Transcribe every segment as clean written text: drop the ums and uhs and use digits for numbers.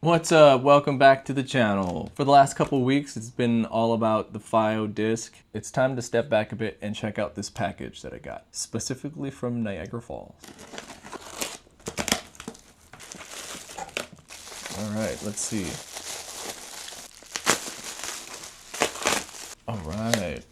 What's up? Welcome back to the channel. For the last couple weeks, it's been all about the FIO disc. It's time to step back a bit and check out this package that I got, specifically from Niagara Falls. All right, let's see. All right,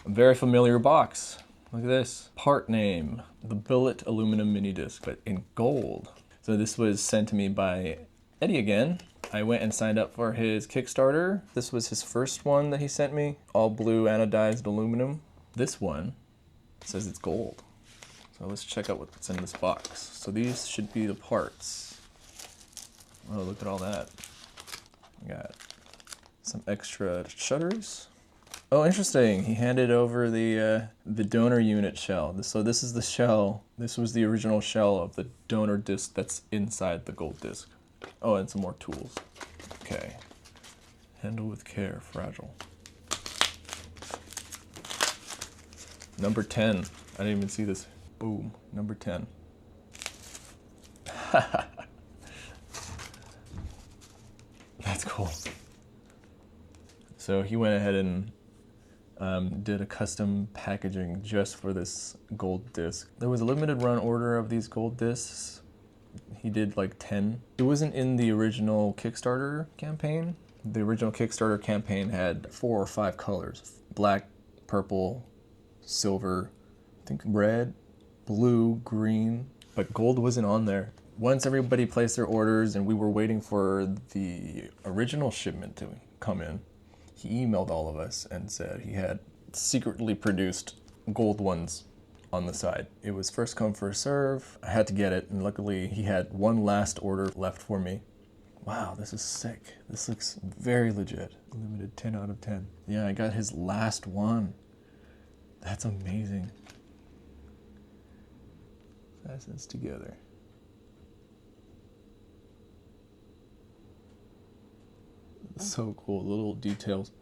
a very familiar box. Look at this. Part name, the Billet aluminum mini disc, but in gold. So this was sent to me by Eddie again. I went and signed up for his Kickstarter. This was his first one that he sent me. All blue anodized aluminum. This one says it's gold. So let's check out what's in this box. So these should be the parts. Oh, look at all that. We got some extra shutters. Oh, interesting. He handed over the donor unit shell. So this is the shell. This was the original shell of the donor disc that's inside the gold disc. Oh, and some more tools. Okay. Handle with care, fragile. Number 10. I didn't even see this. Boom. Number 10. That's cool. So he went ahead and did a custom packaging just for this gold disc. There was a limited run order of these gold discs. He did like 10. It wasn't in the original Kickstarter campaign. The original Kickstarter campaign had 4 or 5 colors: black, purple, silver, I think red, blue, green, but gold wasn't on there. Once everybody placed their orders and we were waiting for the original shipment to come in, he emailed all of us and said he had secretly produced gold ones on the side. It was first come, first serve. I had to get it, and luckily he had one last order left for me. Wow, this is sick. This looks very legit. Limited 10 out of 10. Yeah, I got his last one. That's amazing. Facets together. So cool, little details.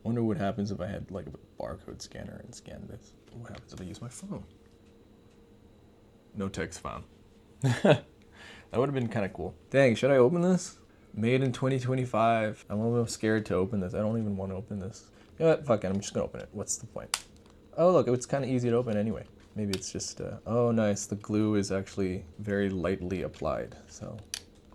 Wonder what happens if I had like a barcode scanner and scan this. What happens if I use my phone? No text found. That would have been kind of cool. Dang, should I open this? Made in 2025. I'm a little scared to open this. I don't even want to open this. You know what? Fuck it, I'm just gonna open it. What's the point? Oh look, it's kind of easy to open anyway. Maybe it's just, oh nice, the glue is actually very lightly applied, so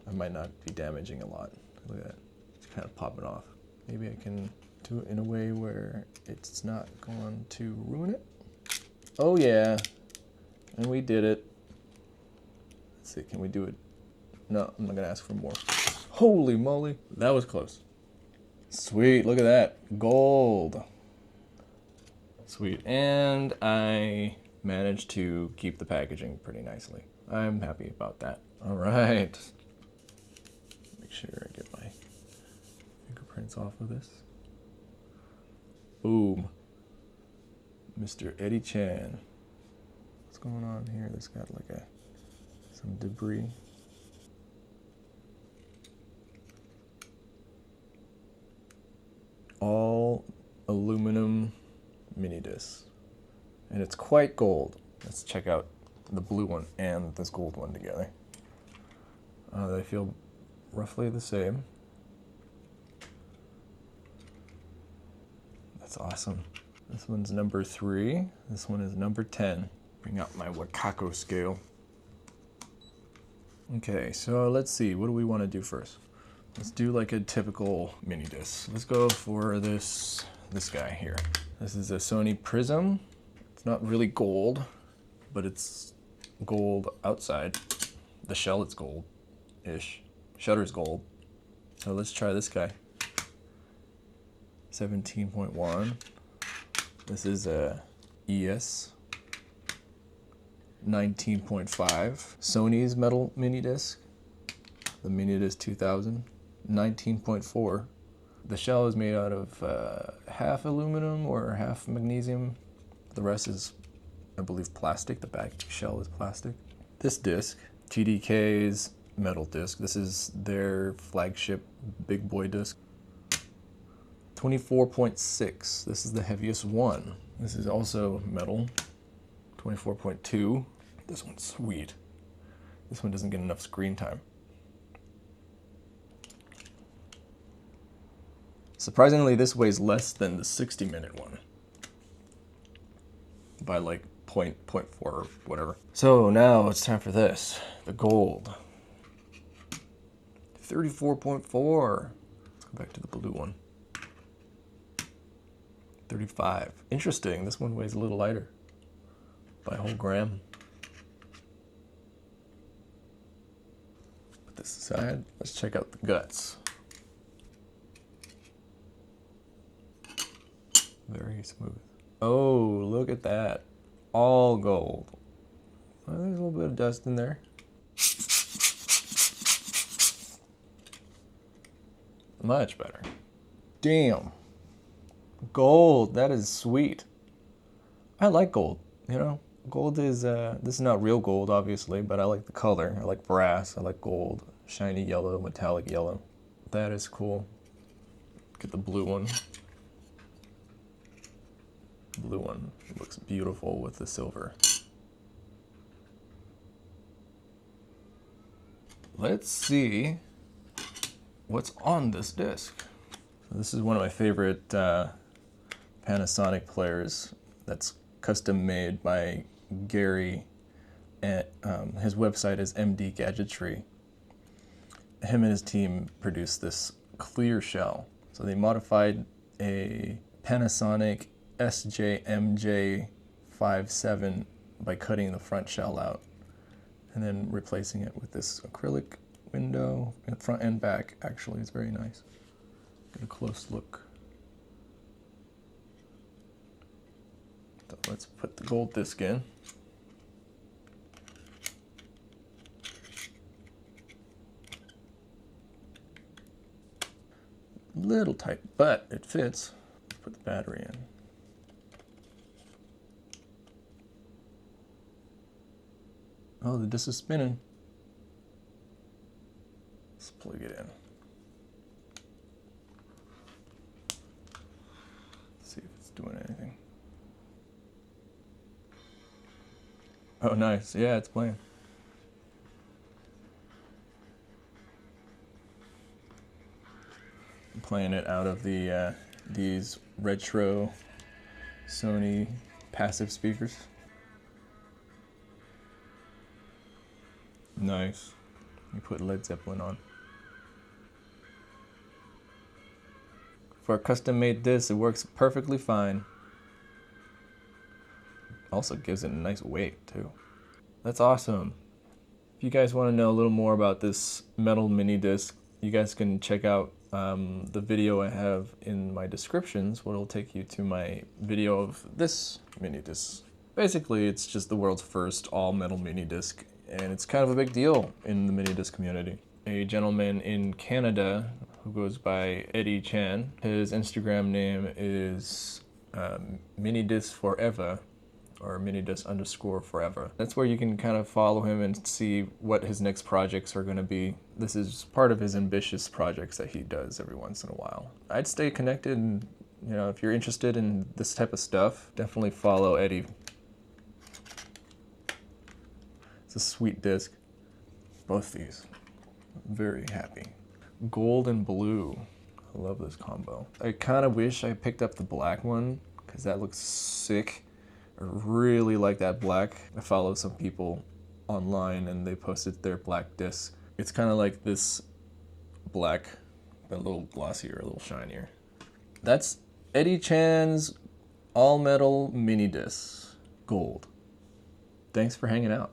I might not be damaging a lot. Look at that, it's kind of popping off. Maybe I can do it in a way where it's not going to ruin it. Oh yeah, and we did it. Let's see, can we do it? No, I'm not gonna ask for more. Holy moly, that was close. Sweet, look at that, gold. Sweet, and I managed to keep the packaging pretty nicely. I'm happy about that. All right, make sure I get my fingerprints off of this. Boom. Mr. Eddie Chan. What's going on here? This got like some debris. All aluminum mini disc. And it's quite gold. Let's check out the blue one and this gold one together. They feel roughly the same. That's awesome. This one's number 3. This one is number 10. Bring out my Wakako scale. Okay, so let's see. What do we want to do first? Let's do like a typical mini disc. Let's go for this guy here. This is a Sony Prism. It's not really gold, but it's gold outside. The shell is gold-ish. Shutter's gold. So let's try this guy. 17.1. This is a ES 19.5. Sony's metal mini disc. The Minidisc 2000. 19.4. The shell is made out of half aluminum or half magnesium. The rest is, I believe, plastic. The back shell is plastic. This disc, TDK's metal disc. This is their flagship big boy disc. 24.6. This is the heaviest one. This is also metal. 24.2. This one's sweet. This one doesn't get enough screen time. Surprisingly, this weighs less than the 60-minute one by like 0.4 or whatever. So now it's time for this, the gold. 34.4. Let's go back to the blue one. 35. Interesting, this one weighs a little lighter by a whole gram. Put this aside, let's check out the guts. Very smooth. Oh, look at that. All gold. Well, there's a little bit of dust in there. Much better. Damn. Gold, that is sweet. I like gold, you know. Gold is, this is not real gold, obviously, but I like the color. I like brass, I like gold. Shiny yellow, metallic yellow. That is cool. Get the blue one. Blue one looks beautiful with the silver. Let's see what's on this disc. This is one of my favorite Panasonic players that's custom made by Gary. And, his website is mdgadgetry. Him and his team produced this clear shell. So they modified a Panasonic SJMJ57 by cutting the front shell out and then replacing it with this acrylic window in front and back. Actually, it's very nice. Get a close look. So let's put the gold disc in. Little tight, but it fits. Let's put the battery in. Oh, the disc is spinning. Let's plug it in. Let's see if it's doing anything. Oh, nice. Yeah, it's playing. I'm playing it out of the these retro Sony passive speakers. Nice. You put Led Zeppelin on. For a custom-made disc, it works perfectly fine. Also gives it a nice weight, too. That's awesome. If you guys want to know a little more about this metal mini disc, you guys can check out the video I have in my descriptions, what will take you to my video of this mini disc. Basically, it's just the world's first all-metal mini disc, and it's kind of a big deal in the mini disc community. A gentleman in Canada who goes by Eddie Chan, his Instagram name is minidisc forever, or minidisc_forever. That's where you can kind of follow him and see what his next projects are going to be. This is part of his ambitious projects that he does every once in a while. I'd stay connected, and you know, if you're interested in this type of stuff, definitely follow Eddie. It's a sweet disc. Both these. I'm very happy. Gold and blue. I love this combo. I kind of wish I picked up the black one because that looks sick. I really like that black. I follow some people online and they posted their black disc. It's kind of like this black, but a little glossier, a little shinier. That's Eddie Chan's All Metal Minidisc Gold. Thanks for hanging out.